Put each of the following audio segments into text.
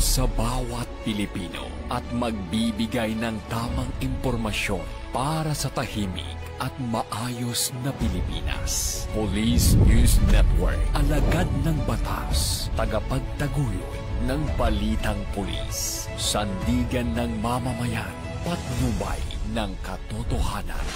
sa bawat Pilipino at magbibigay ng tamang impormasyon para sa tahimik at maayos na Pilipinas. Police News Network, alagad ng batas, tagapagtaguyod ng balitang pulis, sandigan ng mamamayan, patnubay ng katotohanan.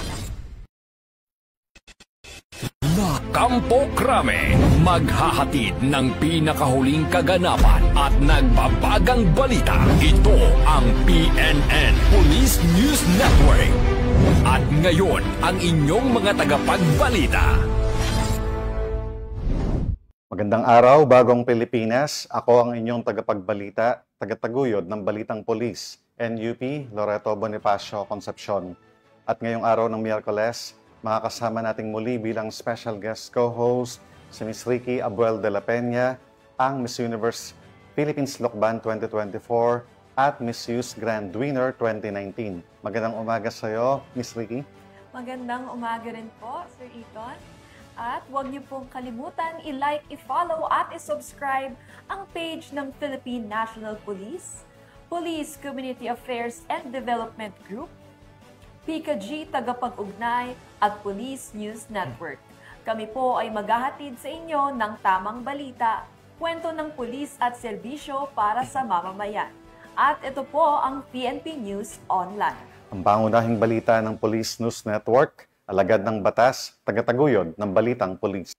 La Campo Crame, maghahatid ng pinakahuling kaganapan at nagbabagang balita. Ito ang PNN Police News Network. At ngayon, ang inyong mga tagapagbalita. Magandang araw, Bagong Pilipinas. Ako ang inyong tagapagbalita, tagataguyod ng Balitang Pulis, NUP Loreto Bonifacio Concepcion. At ngayong araw ng Miyerkules, makakasama nating muli bilang special guest co-host si Ms. Ricky Abuel de la Peña, ang Miss Universe Philippines Lokban 2024 at Miss Youth Grand Winner 2019. Magandang umaga sa iyo, Ms. Ricky. Magandang umaga rin po, Sir Eton. At huwag niyo pong kalimutan i-like, i-follow at i-subscribe ang page ng Philippine National Police, Police Community Affairs and Development Group, PKG Tagapag-Ugnay at Police News Network. Kami po ay maghahatid sa inyo ng tamang balita, kwento ng pulis at serbisyo para sa mamamayan. At ito po ang PNP News Online. Ang pangunahing balita ng Police News Network, alagad ng batas, tagataguyod ng balitang pulis.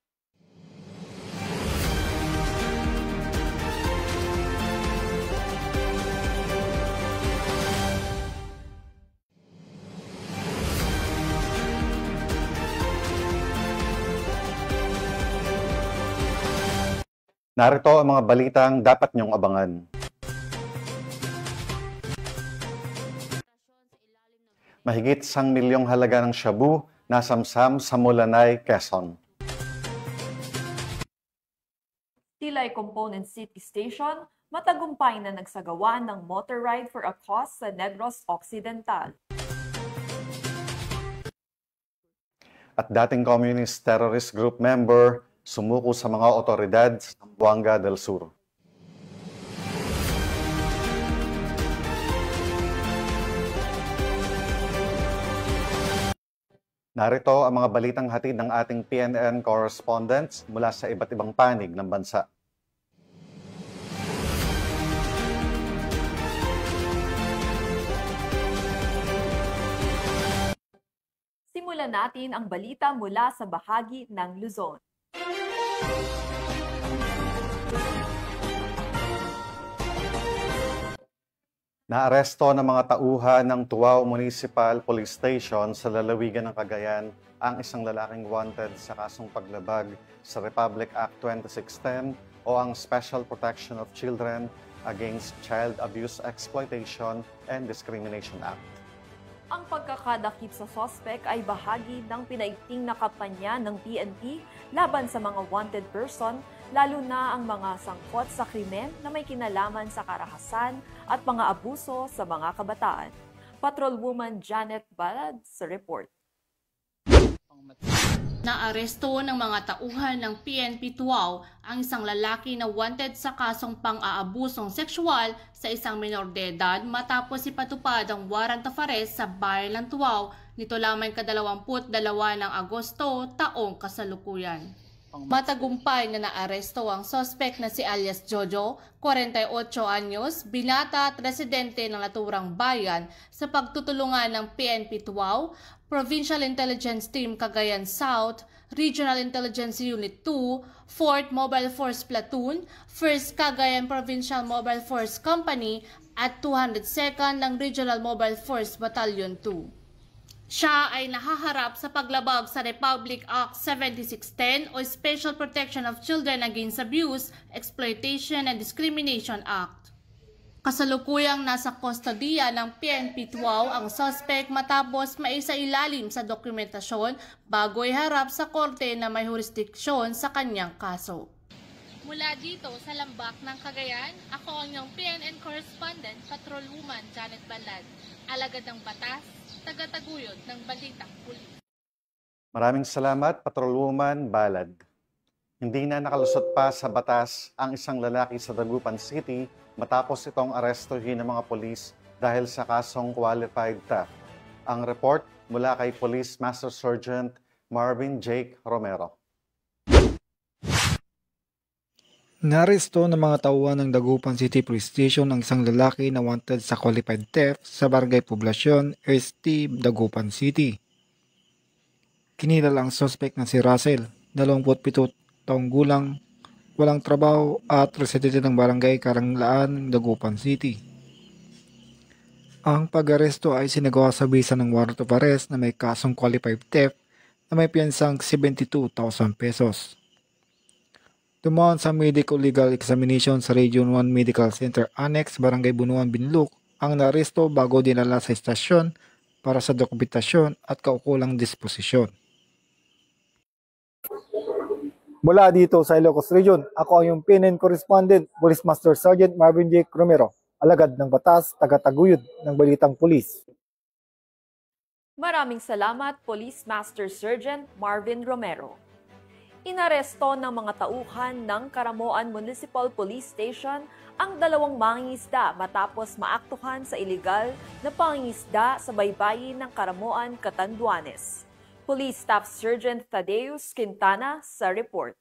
Narito ang mga balitang dapat niyong abangan. Mahigit 1 milyong halaga ng shabu nasamsam sa Mulanay, Quezon. Tilay Component City Station, matagumpay na nagsagawa ng motor ride for a cause sa Negros Occidental. At dating communist terrorist group member, sumuko sa mga otoridad sa Zamboanga del Sur. Narito ang mga balitang hatid ng ating PNN correspondents mula sa iba't ibang panig ng bansa. Simulan natin ang balita mula sa bahagi ng Luzon. Naaresto ng mga tauhan ng Tuwao Municipal Police Station sa lalawigan ng Cagayan ang isang lalaking wanted sa kasong paglabag sa Republic Act 2610 o ang Special Protection of Children Against Child Abuse, Exploitation, and Discrimination Act. Ang pagkakadakip sa sospek ay bahagi ng pinaigting na kampanya ng PNP laban sa mga wanted person, lalo na ang mga sangkot sa krimen na may kinalaman sa karahasan at mga abuso sa mga kabataan. Patrolwoman Janet Balad sa report. Naaresto ng mga tauhan ng PNP Tuwao ang isang lalaki na wanted sa kasong pang-aabusong sexual sa isang minor de edad matapos ipatupad ang warrant of arrest sa bayan ng Tuwao nito lamang ka-22 ng Agosto taong kasalukuyan. Matagumpay na naaresto ang suspect na si alias Jojo, 48 anyos, binata at residente ng naturang bayan sa pagtutulungan ng PNP Tuwao, Provincial Intelligence Team Cagayan South, Regional Intelligence Unit 2, 4th Mobile Force Platoon, 1st Cagayan Provincial Mobile Force Company at 202nd ng Regional Mobile Force Battalion 2. Siya ay nahaharap sa paglabag sa Republic Act 7610 o Special Protection of Children Against Abuse, Exploitation, and Discrimination Act. Kasalukuyang nasa kustodiya ng PNP Tuwao ang suspect matapos maisailalim sa dokumentasyon bago iharap sa korte na may jurisdiksyon sa kanyang kaso. Mula dito sa Lambak ng Cagayan, ako ang iyong PNN correspondent, Patrolwoman Janet Balad, alagad ng batas, tagataguyod ng balitang pulis. Maraming salamat, Patrolwoman Balad. Hindi na nakalusot pa sa batas ang isang lalaki sa Dagupan City matapos itong arestuhin ng mga polis dahil sa kasong qualified theft. Ang report mula kay Police Master Sergeant Marvin Jake Romero. Naresto ng mga tauhan ng Dagupan City Police Station ang isang lalaki na wanted sa qualified theft sa Barangay Poblasyon, ST, Dagupan City. Kinilala ang suspect na si Russell, 27 taong gulang, walang trabaho at residente ng Barangay Karanglaan, Dagupan City. Ang pag-aresto ay sinagawa sa bisa ng warrant of arrest na may kasong qualified theft na may piyansang 72,000 pesos. Dumaan sa medical legal examination sa Region 1 Medical Center Annex, Barangay Bunuan, Binluk, ang naaresto bago dinala sa estasyon para sa dokumentasyon at kaukulang disposisyon. Mula dito sa Ilocos Region, ako ang iyong PNN correspondent, Police Master Sergeant Marvin J. Romero, alagad ng batas, tagataguyod ng balitang pulis. Maraming salamat, Police Master Sergeant Marvin Romero. Inaresto ng mga tauhan ng Karamoan Municipal Police Station ang 2 mangingisda matapos maaktuhan sa iligal na pangingisda sa baybayin ng Karamoan, Catanduanes. Police Staff Sergeant Thaddeus Quintana sa report.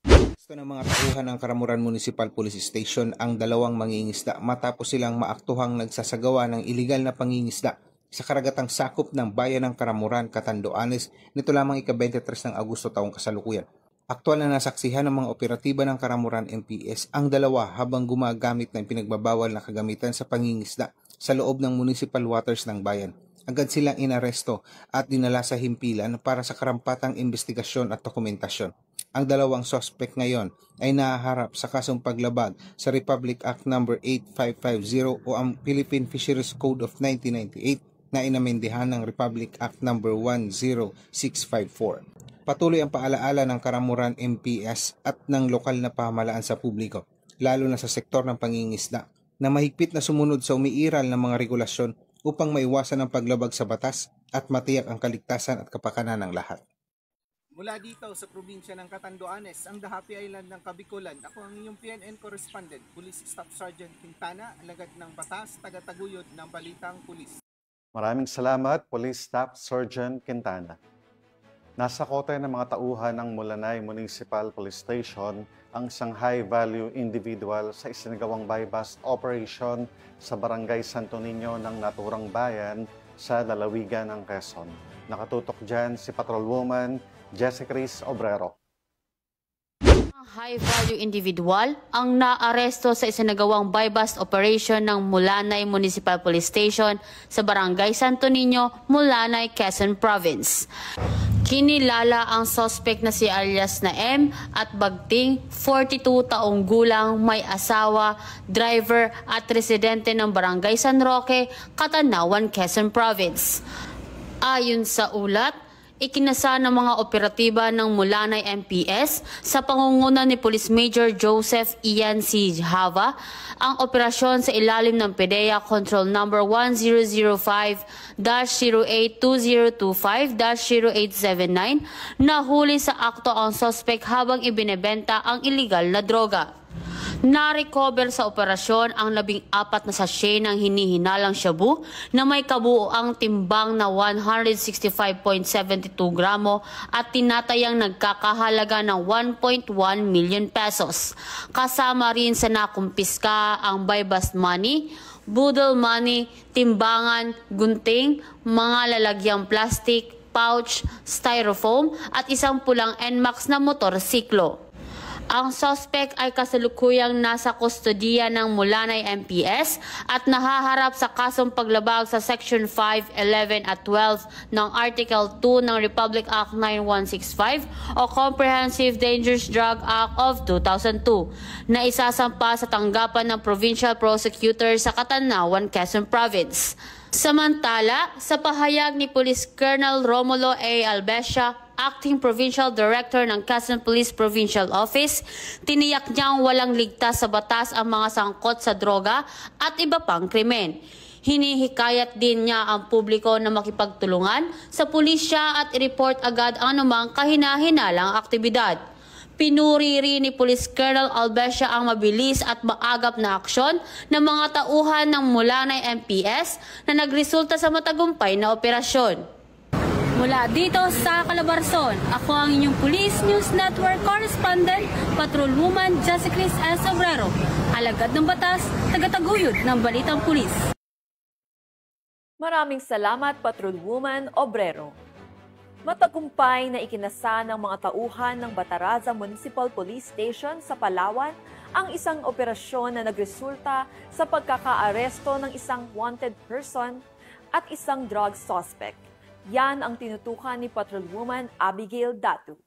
Gusto ng mga tauhan ng Karamoan Municipal Police Station ang 2 mangingisda matapos silang maaktuhang nagsasagawa ng iligal na pangingisda sa karagatang sakop ng bayan ng Karamoan, Catanduanes nito lamang ika-23 ng Agosto taong kasalukuyan. Aktual na nasaksihan ng mga operatiba ng Karamoan MPS ang 2 habang gumagamit ng pinagbabawal na kagamitan sa pangingisda sa loob ng municipal waters ng bayan. Agad silang inaresto at dinala sa himpilan para sa karampatang investigasyon at dokumentasyon. Ang 2 suspect ngayon ay nahaharap sa kasong paglabag sa Republic Act No. 8550 o ang Philippine Fisheries Code of 1998 na inamendehan ng Republic Act No. 10654. Patuloy ang paalaala ng Karamoan MPS at ng lokal na pamahalaan sa publiko, lalo na sa sektor ng pangingisda, na mahigpit na sumunod sa umiiral ng mga regulasyon upang maiwasan ang paglabag sa batas at matiyak ang kaligtasan at kapakanan ng lahat. Mula dito sa probinsya ng Catanduanes, ang The Happy Island ng Kabikulan, ako ang inyong PNN correspondent, Police Staff Sergeant Quintana, alagad ng batas, tagataguyod ng balitang pulis. Maraming salamat, Police Staff Sergeant Quintana. Nasa kote ng mga tauhan ng Mulanay Municipal Police Station ang isang high-value individual sa isinagawang buy-bust operation sa Barangay Santo Niño ng naturang bayan sa lalawigan ng Quezon. Nakatutok dyan si Patrolwoman Jessica Cris Obrero. High-value individual ang naaresto sa isinagawang buy-bust operation ng Mulanay Municipal Police Station sa Barangay Santo Niño, Mulanay, Quezon Province. Kinilala ang suspect na si alias na M at Bagting, 42 taong gulang, may asawa, driver at residente ng Barangay San Roque, Catanawan, Quezon Province. Ayon sa ulat, ikinasa ng mga operatiba ng Mulanay MPS sa pangunguna ni Police Major Joseph Ian C. Hava ang operasyon sa ilalim ng PDEA Control Number 1005-082025-0879 na huli sa akto ang suspect habang ibinebenta ang iligal na droga. Na-recover sa operasyon ang 14 na sachet ng hinihinalang shabu na may kabuoang timbang na 165.72 gramo at tinatayang nagkakahalaga ng 1.1 million pesos. Kasama rin sa nakumpiska ang buy-bust money, budol money, timbangan, gunting, mga lalagyang plastic, pouch, styrofoam at isang pulang NMAX na motorsiklo. Ang suspect ay kasalukuyang nasa kustodiya ng Mulanay MPS at nahaharap sa kasong paglabag sa Section 5, 11 at 12 ng Article 2 ng Republic Act 9165 o Comprehensive Dangerous Drug Act of 2002 na isasampa sa tanggapan ng Provincial Prosecutor sa Catanawan, Quezon Province. Samantala, sa pahayag ni Police Colonel Romulo A. Albesia, Acting Provincial Director ng Quezon Police Provincial Office, tiniyak niyang walang ligtas sa batas ang mga sangkot sa droga at iba pang krimen. Hinihikayat din niya ang publiko na makipagtulungan sa pulisya at i-report agad ang anumang kahina-hinalang aktibidad. Pinuri rin ni Police Colonel Albesia ang mabilis at maagap na aksyon ng mga tauhan ng Mulanay MPS na nagresulta sa matagumpay na operasyon. Mula dito sa Calabarzon, ako ang inyong Police News Network Correspondent, Patrolwoman Jessicris S. Obrero, alagad ng batas, tagataguyod ng Balitang Pulis. Maraming salamat, Patrolwoman Obrero. Matagumpay na ikinasa ng mga tauhan ng Bataraza Municipal Police Station sa Palawan ang isang operasyon na nagresulta sa pagkakaaresto ng isang wanted person at isang drug suspect. Yan ang tinutukan ni Patrolwoman Abigail Datu.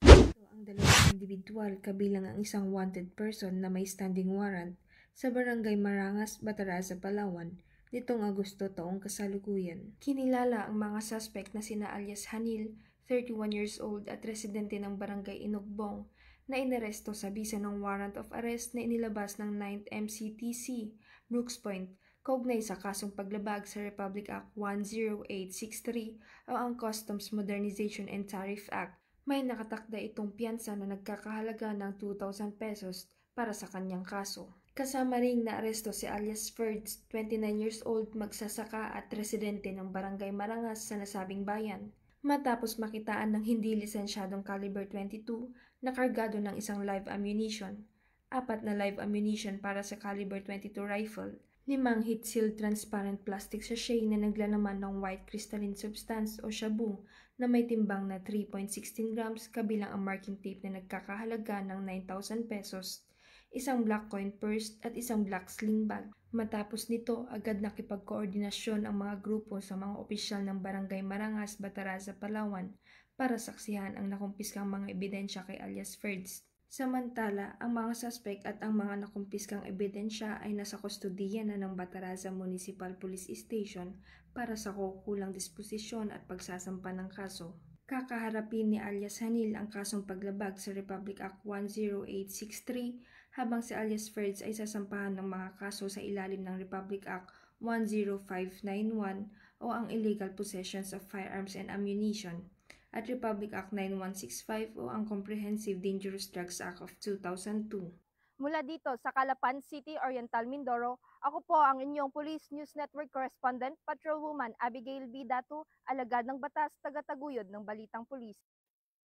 Ang dalawang individual kabilang ang isang wanted person na may standing warrant sa Barangay Marangas, Bataraza, Palawan nitong Agosto taong kasalukuyan. Kinilala ang mga suspect na sina alias Hanil, 31 years old at residente ng Barangay Inugbong na inaresto sa bisa ng warrant of arrest na inilabas ng 9th MCTC, Brooks Point, kaugnay sa kasong paglabag sa Republic Act 10863 o ang Customs Modernization and Tariff Act. May nakatakda itong piyansa na nagkakahalaga ng 2,000 pesos para sa kanyang kaso. Kasama ring naaresto si alias Ferds, 29 years old, magsasaka at residente ng Barangay Marangas sa nasabing bayan. Matapos makitaan ng hindi lisensyadong caliber 22 na kargado ng isang live ammunition, 4 na live ammunition para sa caliber 22 rifle, 5 heat-sealed transparent plastic sachet na naglalaman ng white crystalline substance o shabu na may timbang na 3.16 grams kabilang ang marking tape na nagkakahalaga ng 9,000 pesos, isang black coin purse at isang black sling bag. Matapos nito, agad nakipagkoordinasyon ang mga grupo sa mga opisyal ng Barangay Marangas, Bataraza, Palawan para saksihan ang nakumpiskang mga ebidensya kay alias Ferds. Samantala, ang mga suspect at ang mga nakumpiskang ebidensya ay nasa kustodiya na ng Bataraza Municipal Police Station para sa kukulang disposisyon at pagsasampa ng kaso. Kakaharapin ni alias Hanil ang kasong paglabag sa Republic Act 10863 habang si alias Ferds ay sasampahan ng mga kaso sa ilalim ng Republic Act 10591 o ang illegal possessions of firearms and ammunition at Republic Act 9165 o ang Comprehensive Dangerous Drugs Act of 2002. Mula dito sa Calapan City, Oriental Mindoro, ako po ang inyong Police News Network Correspondent, Patrolwoman Abigail B. Datu, alagad ng batas, tagataguyod ng Balitang Pulis.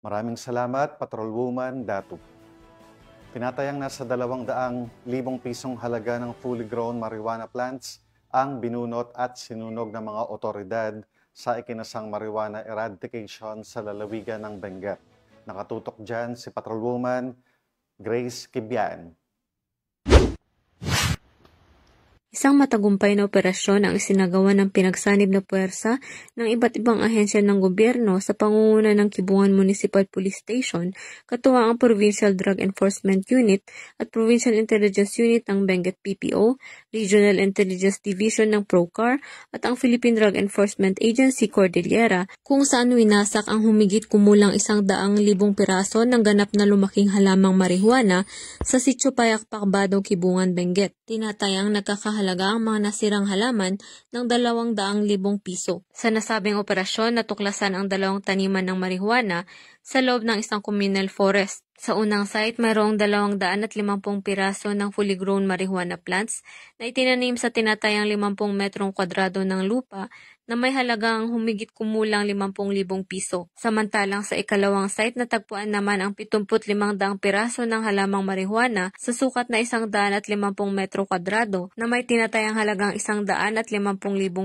Maraming salamat, Patrolwoman Datu. Tinatayang nasa 200,000 pisong halaga ng fully grown marijuana plants ang binunot at sinunog ng mga otoridad sa ikinasang marijuana eradication sa lalawigan ng Benguet. Nakatutok dyan si Patrolwoman Grace Kibian. Isang matagumpay na operasyon ang isinagawa ng pinagsanib na puwersa ng iba't ibang ahensya ng gobyerno sa pangunguna ng Kibungan Municipal Police Station, katuwang ang Provincial Drug Enforcement Unit at Provincial Intelligence Unit ng Benguet PPO, Regional Intelligence Division ng PROCAR at ang Philippine Drug Enforcement Agency Cordillera, kung saan winasak ang humigit kumulang 100,000 piraso ng ganap na lumaking halamang marihuana sa Sitio Payakpak, Badong, Kibungan, Benguet. Tinatayang nagkakahalaga ang mga nasirang halaman ng 200,000 piso. Sa nasabing operasyon, natuklasan ang 2 taniman ng marihuana sa loob ng isang communal forest. Sa unang site, mayroong 250 piraso ng fully grown marijuana plants na itinanim sa tinatayang 50 metrong kwadrado ng lupa na may halagang humigit kumulang 50,000 piso. Samantalang sa ikalawang site, natagpuan naman ang 75,000 piraso ng halamang marihuana sa sukat na 150 metro kwadrado na may tinatayang halagang 150,000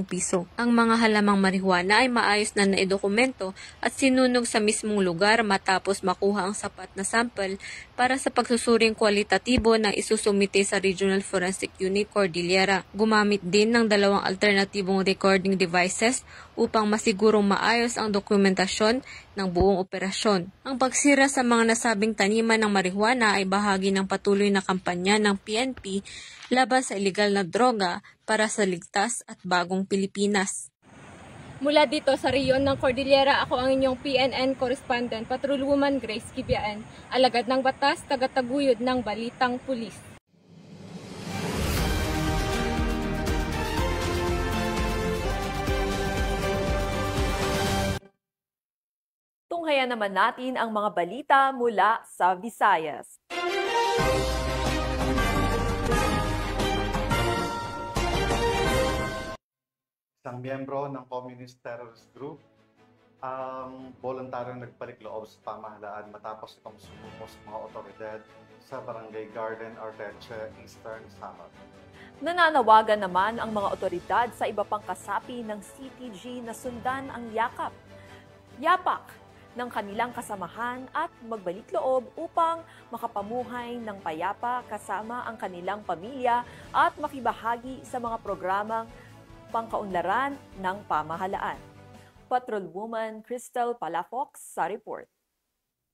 piso. Ang mga halamang marihuana ay maayos na naidokumento at sinunog sa mismong lugar matapos makuha ang sapat na sample para sa pagsusuring kwalitatibo na isusumite sa Regional Forensic Unit Cordillera. Gumamit din ng 2 alternatibong recording devices upang masigurong maayos ang dokumentasyon ng buong operasyon. Ang pagsira sa mga nasabing taniman ng marihuana ay bahagi ng patuloy na kampanya ng PNP laban sa ilegal na droga para sa ligtas at bagong Pilipinas. Mula dito sa rehiyon ng Cordillera, ako ang inyong PNN Correspondent, Patrolwoman Grace Kibian, alagad ng batas, tagataguyod ng Balitang Pulis. Tunghayan naman natin ang mga balita mula sa Visayas. Isang miyembro ng Communist Terrorist Group ang voluntaryong nagparik loob sa pamahalaan matapos itong sumuko sa mga otoridad sa Barangay Garden, Arteche, Eastern Samar. Nananawagan naman ang mga otoridad sa iba pang kasapi ng CTG na sundan ang yapak ng kanilang kasamahan at magbalik loob upang makapamuhay ng payapa kasama ang kanilang pamilya at makibahagi sa mga programang pangkaunlaran ng pamahalaan. Patrolwoman Crystal Palafox sa report.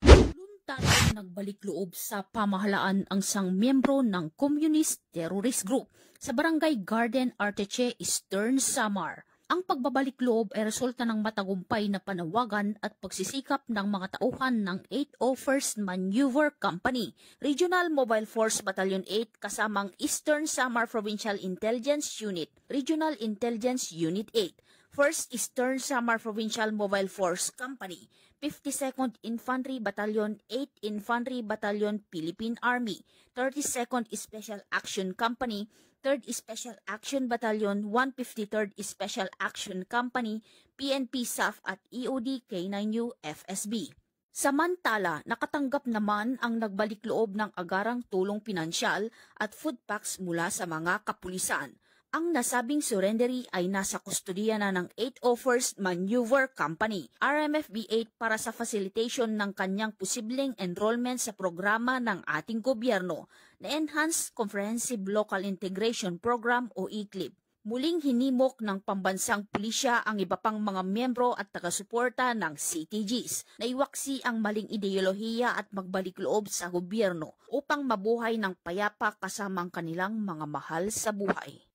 Voluntary nagbalik loob sa pamahalaan ang isang miyembro ng Communist Terrorist Group sa Barangay Garden, Arteche, Eastern Samar. Ang pagbabalik loob ay resulta ng matagumpay na panawagan at pagsisikap ng mga tauhan ng 801st Maneuver Company, Regional Mobile Force Battalion 8 kasamang Eastern Samar Provincial Intelligence Unit, Regional Intelligence Unit 8, 1st Eastern Samar Provincial Mobile Force Company, 52nd Infantry Battalion, 8th Infantry Battalion, Philippine Army, 32nd Special Action Company, 3rd Special Action Battalion, 153rd Special Action Company, PNP SAF at EOD K9U FSB. Samantala, nakatanggap naman ang nagbalik loob ng agarang tulong pinansyal at food packs mula sa mga kapulisan. Ang nasabing surrendery ay nasa kustudiya na ng 801st Maneuver Company, RMFB-8 para sa facilitation ng kanyang posibleng enrollment sa programa ng ating gobyerno na Enhanced Comprehensive Local Integration Program o ECLIP. Muling hinimok ng pambansang pulisya ang iba pang mga miyembro at taga-suporta ng CTGs na iwaksi ang maling ideolohiya at magbalik loob sa gobyerno upang mabuhay ng payapa kasama ang kanilang mga mahal sa buhay.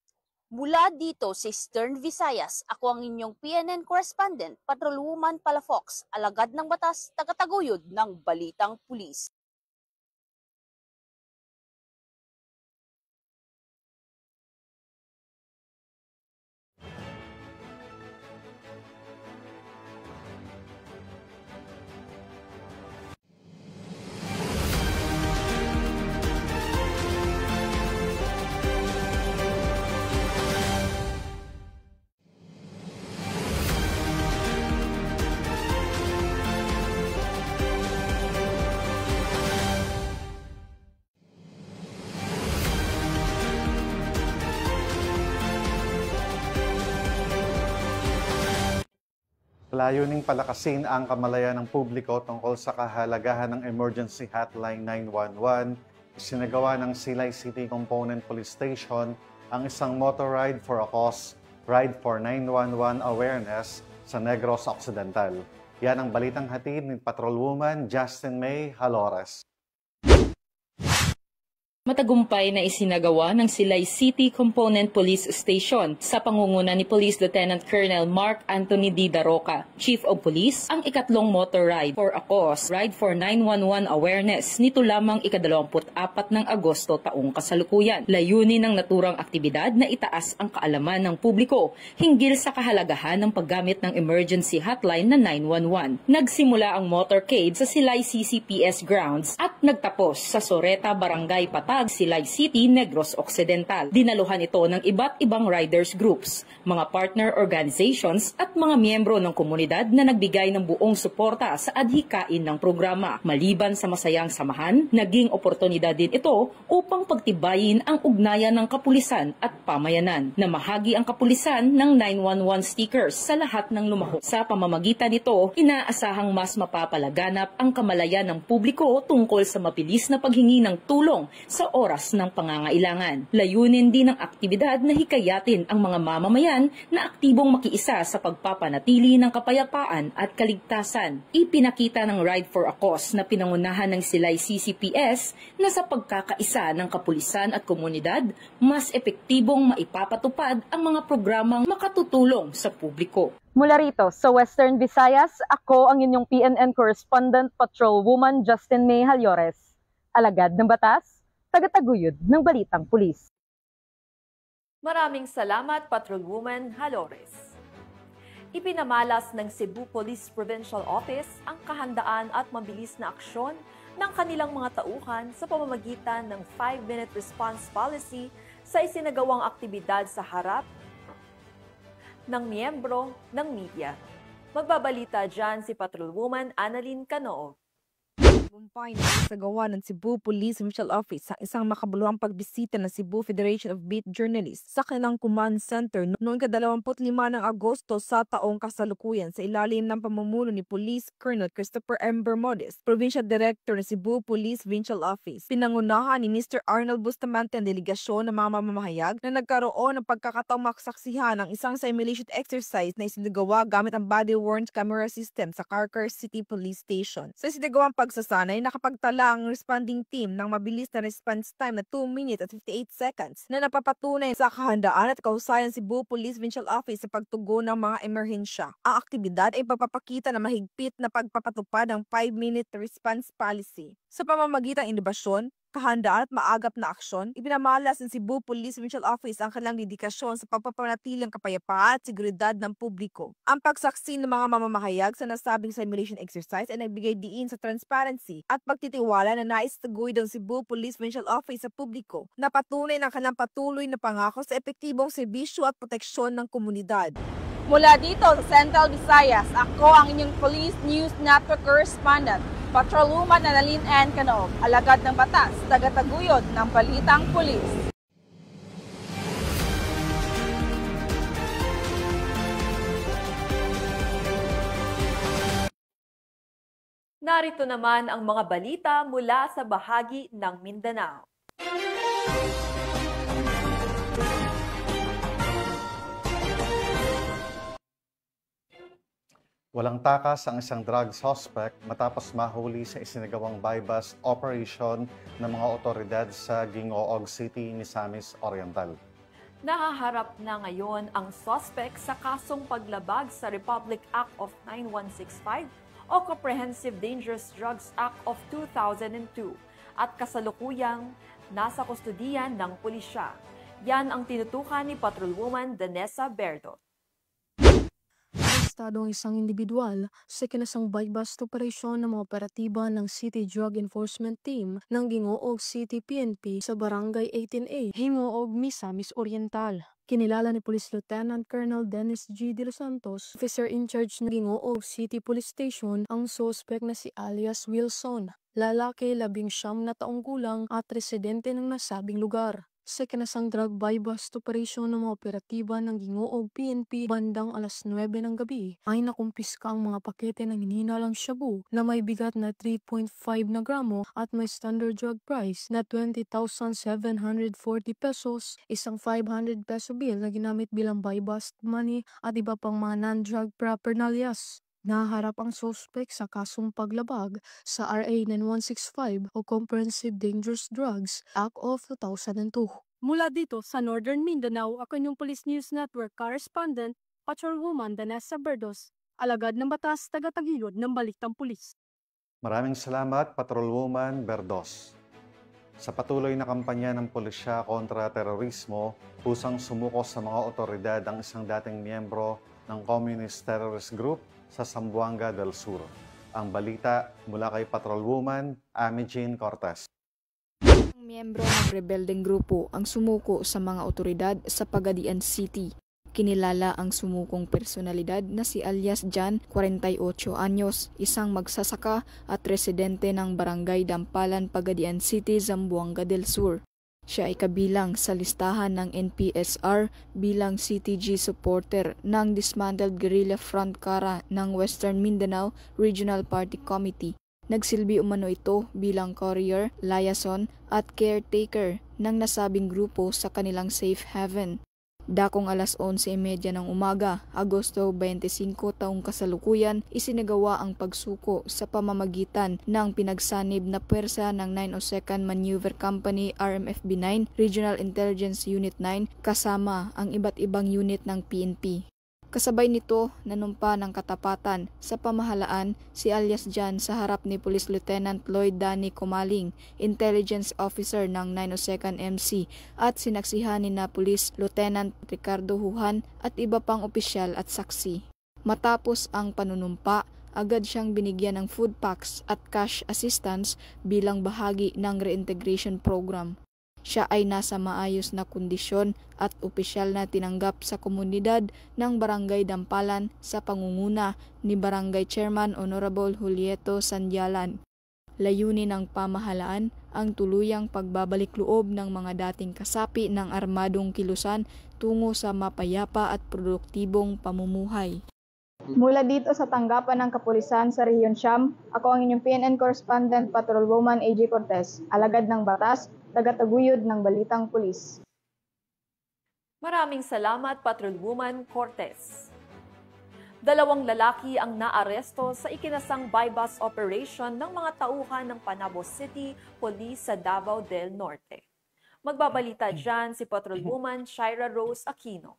Mula dito sa Eastern Visayas, ako ang inyong PNN correspondent, Patrolwoman Palafox, alagad ng batas, tagataguyod ng Balitang Pulis. Layuning palakasin ang kamalayan ng publiko tungkol sa kahalagahan ng Emergency Hotline 911, isinagawa ng Silay City Component Police Station ang isang motor ride for a cause, Ride for 911 Awareness sa Negros Occidental. Yan ang balitang hatid ni Patrolwoman Justin May Halores. Matagumpay na isinagawa ng Silay City Component Police Station sa pangunguna ni Police Lieutenant Colonel Mark Anthony D. Daroca, Chief of Police, ang ikatlong motor ride for a cause, Ride for 911 Awareness nito lamang ika-24 ng Agosto taong kasalukuyan. Layunin ng naturang aktibidad na itaas ang kaalaman ng publiko hinggil sa kahalagahan ng paggamit ng emergency hotline na 911. Nagsimula ang motorcade sa Silay CCPS grounds at nagtapos sa Soreta, Barangay Patag, Silay City, Negros Occidental. Dinaluhan ito ng iba't ibang riders groups, mga partner organizations at mga miyembro ng komunidad na nagbigay ng buong suporta sa adhikain ng programa. Maliban sa masayang samahan, naging oportunidad din ito upang pagtibayin ang ugnayan ng kapulisan at pamayanan. Namahagi ang kapulisan ng 911 stickers sa lahat ng lumahok. Sa pamamagitan nito, inaasahang mas mapapalaganap ang kamalayan ng publiko tungkol sa mabilis na paghingi ng tulong sa oras ng pangangailangan. Layunin din ng aktibidad na hikayatin ang mga mamamayan na aktibong makiisa sa pagpapanatili ng kapayapaan at kaligtasan. Ipinakita ng Ride for a Cause na pinangunahan ng Silay CCPS na sa pagkakaisa ng kapulisan at komunidad, mas epektibong maipapatupad ang mga programang makatutulong sa publiko. Mula rito sa Western Visayas, ako ang inyong PNN correspondent, Patrolwoman Justin May Halores. Alagad ng batas, tagataguyod ng Balitang Pulis. Maraming salamat, Patrolwoman Halores. Ipinamalas ng Cebu Police Provincial Office ang kahandaan at mabilis na aksyon ng kanilang mga tauhan sa pamamagitan ng 5-minute response policy sa isinagawang aktibidad sa harap ng miyembro ng media. Magbabalita dyan si Patrolwoman Annalyn Canoog. Tagumpay na isagawa ng Cebu Police Provincial Office sa isang makabuluhang pagbisita ng Cebu Federation of Beat Journalists sa kanilang command center noong 25 ng Agosto sa taong kasalukuyan sa ilalim ng pamumuno ni Police Colonel Christopher M. Bermudez, Provincial Director ng Cebu Police Provincial Office. Pinangunahan ni Mr. Arnold Bustamante ang delegasyon ng mga mamamahayag na nagkaroon ng pagkakataong makasaksihan ng isang simulation exercise na isinagawa gamit ang body-worn camera system sa Carcar City Police Station. Sa isinagawang pagsasanay, nakapagtala ang responding team ng mabilis na response time na 2 minutes at 58 seconds na napapatunay sa kahandaan at kahusayan ng Cebu Police Provincial Office sa pagtugon ng mga emerhensya. Ang aktibidad ay pagpapakita ng mahigpit na pagpapatupad ng 5-minute response policy. Sa pamamagitan ng inobasyon, kahandaan at maagap na aksyon, ipinamalas ng Cebu Police Provincial Office ang kanilang dedikasyon sa pagpapanatiling kapayapaan at seguridad ng publiko. Ang pagsaksi ng mga mamamahayag sa nasabing simulation exercise ay nagbigay diin sa transparency at pagtitiwala na naistaguyod ng Cebu Police Provincial Office sa publiko na patunay ng kanilang patuloy na pangako sa epektibong serbisyo at proteksyon ng komunidad. Mula dito sa Central Visayas, ako ang inyong Police News Network Correspondent, Patrolwoman Annalyn N. Canoog, alagad ng batas, tagataguyod ng balitang pulis. Narito naman ang mga balita mula sa bahagi ng Mindanao. Walang takas ang isang drug suspect matapos mahuli sa isinagawang buy-bust operation ng mga otoridad sa Gingoog City, Misamis Oriental. Nahaharap na ngayon ang suspect sa kasong paglabag sa Republic Act of 9165 o Comprehensive Dangerous Drugs Act of 2002 at kasalukuyang nasa kustudiyan ng pulisya. Yan ang tinutukan ni Patrolwoman Danessa Berto. Arestado ang isang individual sa kinasang buy-bust operasyon ng mga operatiba ng City Drug Enforcement Team ng Gingoog City PNP sa Barangay 18A, Gingoog, Misamis Oriental. Kinilala ni Police Lieutenant Colonel Dennis G. De Los Santos, officer in charge ng Gingoog City Police Station, ang suspect na si alias Wilson, lalaki 19 na taong gulang at residente ng nasabing lugar. Sa kinasang drug buy-bust operasyon ng mga operatiba ng Gingoog PNP bandang alas 9 ng gabi ay nakumpiska ang mga pakete ng hinihinalang shabu na may bigat na 3.5 na gramo at may standard drug price na 20,740 pesos, isang 500 peso bill na ginamit bilang buy-bust money at iba pang mga non-drug paraphernalias. Naharap ang suspect sa kasong paglabag sa RA 9165 o Comprehensive Dangerous Drugs Act of 2002. Mula dito sa Northern Mindanao, ako yung Police News Network Correspondent, Patrolwoman Danessa Bertos, alagad ng batas, tagataguyod ng balitang pulis. Maraming salamat, Patrolwoman Berdos. Sa patuloy na kampanya ng pulisya kontra terorismo, pusang sumuko sa mga otoridad ang isang dating miyembro ng Communist Terrorist Group sa Zamboanga del Sur. Ang balita mula kay Patrolwoman Amy Jean Cortez. Ang miyembro ng rebeldeng grupo ang sumuko sa mga otoridad sa Pagadian City. Kinilala ang sumukong personalidad na si alias Jan, 48 anyos, isang magsasaka at residente ng Barangay Dampalan, Pagadian City, Zamboanga del Sur. Siya ay kabilang sa listahan ng NPSR bilang CTG supporter ng Dismantled Guerrilla Front Kara ng Western Mindanao Regional Party Committee. Nagsilbi umano ito bilang courier, liaison at caretaker ng nasabing grupo sa kanilang safe haven. Dakong alas 11:30 ng umaga, Agosto 25 taong kasalukuyan, isinagawa ang pagsuko sa pamamagitan ng pinagsanib na puwersa ng 902nd Maneuver Company RMFB 9 Regional Intelligence Unit 9 kasama ang iba't ibang unit ng PNP. Kasabay nito, nanumpa ng katapatan sa pamahalaan si alias Jan sa harap ni Police Lieutenant Lloyd Danny Comaling, Intelligence Officer ng 902nd MC at sinaksihan ni na Police Lieutenant Ricardo Huhan at iba pang opisyal at saksi. Matapos ang panunumpa, agad siyang binigyan ng food packs at cash assistance bilang bahagi ng reintegration program. Siya ay nasa maayos na kondisyon at opisyal na tinanggap sa komunidad ng Barangay Dampalan sa pangunguna ni Barangay Chairman Honorable Julieto Sandialan. Layunin ng pamahalaan ang tuluyang pagbabalik loob ng mga dating kasapi ng armadong kilusan tungo sa mapayapa at produktibong pamumuhay. Mula dito sa tanggapan ng kapulisan sa Rehiyon Siyam, ako ang inyong PNN Correspondent Patrolwoman AJ Cortez, alagad ng batas, tagataguyod ng Balitang Pulis. Maraming salamat, Patrolwoman Cortez. 2 lalaki ang naaresto sa ikinasang buy-bus operation ng mga tauhan ng Panabo City Police sa Davao del Norte. Magbabalita dyan si Patrolwoman Shaira Rose Aquino.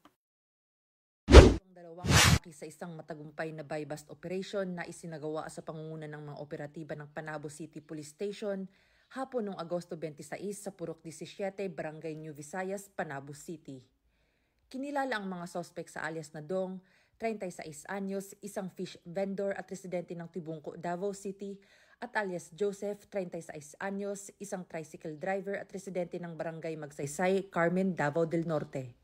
Dalawang lalaki sa isang matagumpay na buy-bust operation na isinagawa sa pangunguna ng mga operatiba ng Panabo City Police Station hapon noong Agosto 26 sa Purok 17, Barangay New Visayas, Panabo City. Kinilala ang mga sospek sa alias na Dong, 36 anyos, isang fish vendor at residente ng Tibungco, Davao City, at alias Joseph, 36 anyos, isang tricycle driver at residente ng Barangay Magsaysay, Carmen, Davao del Norte.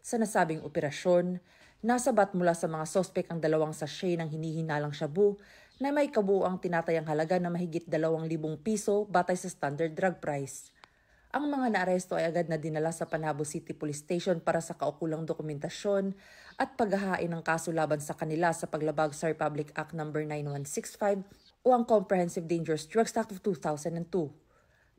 Sa nasabing operasyon, nasabat mula sa mga sospek ang 2 sachet ng hinihinalang shabu na may kabuuang tinatayang halaga na mahigit 2,000 piso batay sa standard drug price. Ang mga naaresto ay agad na dinala sa Panabo City Police Station para sa kaukulang dokumentasyon at paghahain ng kaso laban sa kanila sa paglabag sa Republic Act No. 9165 o ang Comprehensive Dangerous Drugs Act of 2002.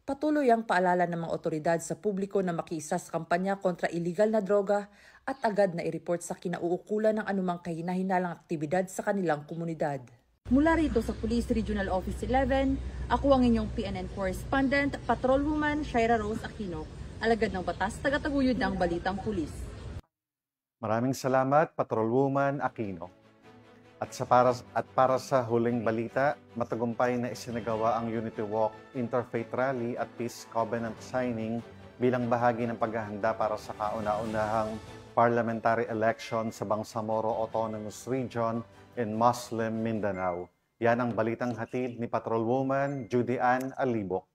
Patuloy ang paalala ng mga otoridad sa publiko na makiisa sa kampanya kontra illegal na droga at agad na i-report sa kinauukulan ng anumang kahinahinalang aktibidad sa kanilang komunidad. Mula rito sa Police Regional Office 11, ako ang inyong PNN Correspondent, Patrolwoman Shaira Rose Aquino, alagad ng batas, tagataguyod ng Balitang Pulis. Maraming salamat, Patrolwoman Aquino. At para sa huling balita, matagumpay na isinagawa ang Unity Walk, Interfaith Rally at Peace Covenant Signing bilang bahagi ng paghahanda para sa kauna-unahang parliamentary election sa Bangsamoro Autonomous Region in Muslim Mindanao. Yan ang balitang hatid ni Patrolwoman Judy Ann Alibok.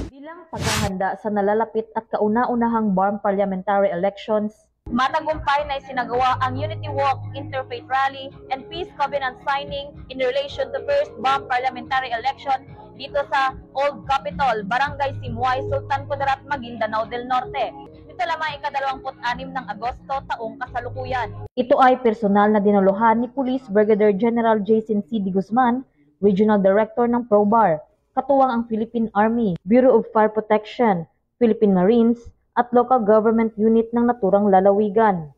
Bilang paghahanda sa nalalapit at kauna-unahang BARM parliamentary elections, matagumpay na isinagawa ang Unity Walk, Interfaith Rally, and Peace Covenant Signing in relation to first BARM parliamentary election dito sa Old Capitol, Barangay Simuay, Sultan Kudarat, Maguindanao del Norte. Ito lamang ika-26 ng Agosto taong kasalukuyan. Ito ay personal na dinuluhan ni Police Brigadier General Jason C. D. Guzman, Regional Director ng ProBAR, katuwang ang Philippine Army, Bureau of Fire Protection, Philippine Marines, at local government unit ng naturang lalawigan.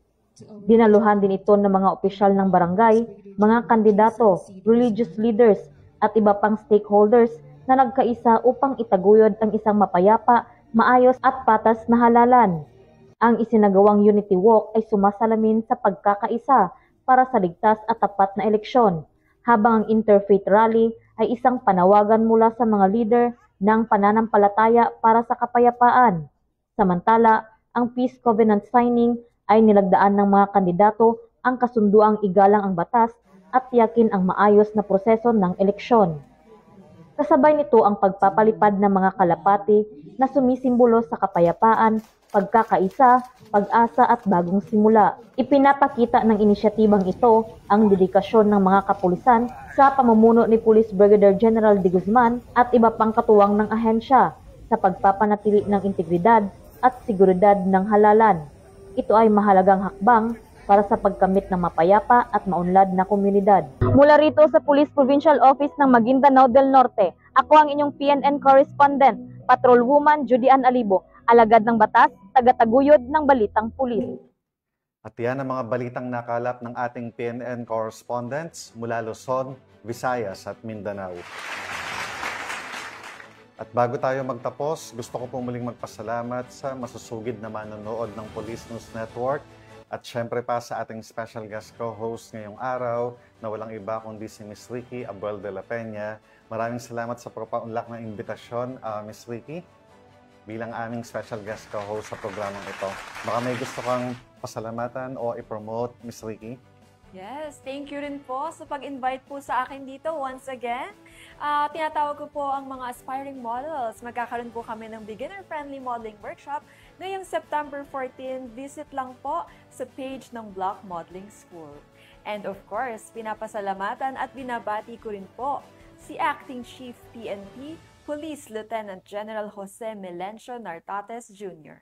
Dinaluhan din ito ng mga opisyal ng barangay, mga kandidato, religious leaders, at iba pang stakeholders na nagkaisa upang itaguyod ang isang mapayapa, maayos at patas na halalan. Ang isinagawang Unity Walk ay sumasalamin sa pagkakaisa para sa ligtas at tapat na eleksyon, habang ang Interfaith Rally ay isang panawagan mula sa mga leader ng pananampalataya para sa kapayapaan. Samantala, ang Peace Covenant Signing ay nilagdaan ng mga kandidato ang kasunduang igalang ang batas at tiyakin ang maayos na proseso ng eleksyon. Kasabay nito ang pagpapalipad ng mga kalapati na sumisimbolo sa kapayapaan, pagkakaisa, pag-asa at bagong simula. Ipinapakita ng inisyatibang ito ang dedikasyon ng mga kapulisan sa pamumuno ni Police Brigadier General D. Guzman at iba pang katuwang ng ahensya sa pagpapanatili ng integridad at seguridad ng halalan. Ito ay mahalagang hakbang para sa pagkamit ng mapayapa at maunlad na komunidad. Mula rito sa Police Provincial Office ng Maguindanao del Norte, ako ang inyong PNN Correspondent, Patrolwoman Judy Ann Alibo, alagad ng batas, tagataguyod ng Balitang Pulis. At yan ang mga balitang nakalap ng ating PNN correspondents mula Luzon, Visayas at Mindanao. At bago tayo magtapos, gusto ko pong muling magpasalamat sa masusugid na manonood ng Police News Network at syempre pa sa ating special guest co-host ngayong araw na walang iba kundi si Miss Ricky Abuel de la Peña. Maraming salamat sa propaunlak na imbitasyon, Miss Ricky, bilang aming special guest co-host sa programang ito. Baka may gusto kang pasalamatan o i-promote, Miss Ricky? Yes, thank you rin po sa pag-invite po sa akin dito once again. Tinatawag ko po ang mga aspiring models. Magkakaroon po kami ng beginner-friendly modeling workshop ngayong September 14. Visit lang po sa page ng Block Modeling School. And of course, pinapasalamatan at binabati ko rin po si Acting Chief PNP, Police Lieutenant General Jose Melencio Nartates Jr.,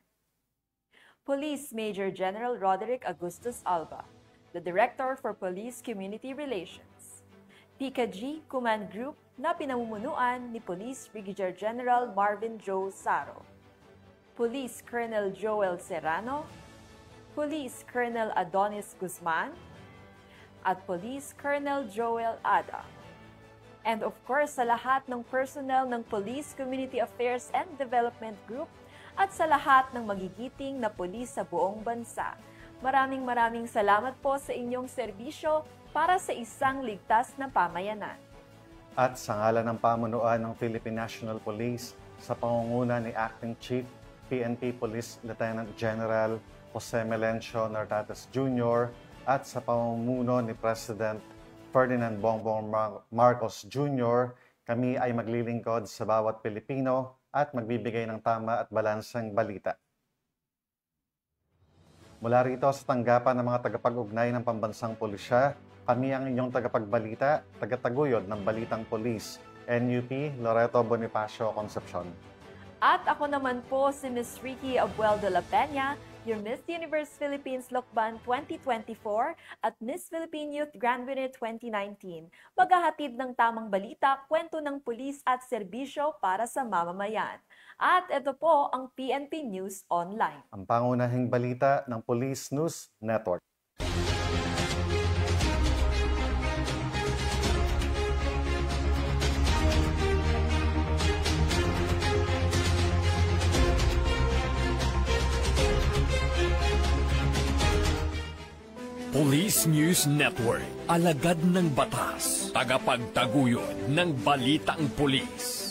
Police Major General Roderick Augustus Alba, the Director for Police Community Relations, PKG Command Group na pinamumunuan ni Police Brigadier General Marvin Joe Saro, Police Colonel Joel Serrano, Police Colonel Adonis Guzman, at Police Colonel Joel Ada. And of course, sa lahat ng personnel ng Police Community Affairs and Development Group at sa lahat ng magigiting na pulis sa buong bansa. Maraming salamat po sa inyong serbisyo para sa isang ligtas na pamayanan. At sa ngalan ng pamunuan ng Philippine National Police sa pangunguna ni Acting Chief PNP Police Lieutenant General Jose Melencio Nartates Jr. at sa pamumuno ni President Ferdinand Bongbong Marcos Jr., kami ay maglilingkod sa bawat Pilipino at magbibigay ng tama at balansang balita. Mula rito sa tanggapan ng mga tagapag-ugnay ng pambansang pulisya, kami ang inyong tagapagbalita, tagataguyod ng Balitang Pulis, NUP Loreto Bonifacio Concepcion. At ako naman po si Miss Ricky Abuel de la Peña, your Miss Universe Philippines Lokban 2024 at Miss Philippine Youth Grand Winner 2019. Maghahatid ng tamang balita, kwento ng pulis at serbisyo para sa mamamayan. At ito po ang PNP News Online. Ang pangunahing balita ng Police News Network. Police News Network, alagad ng batas, tagapagtaguyod ng balitang pulis.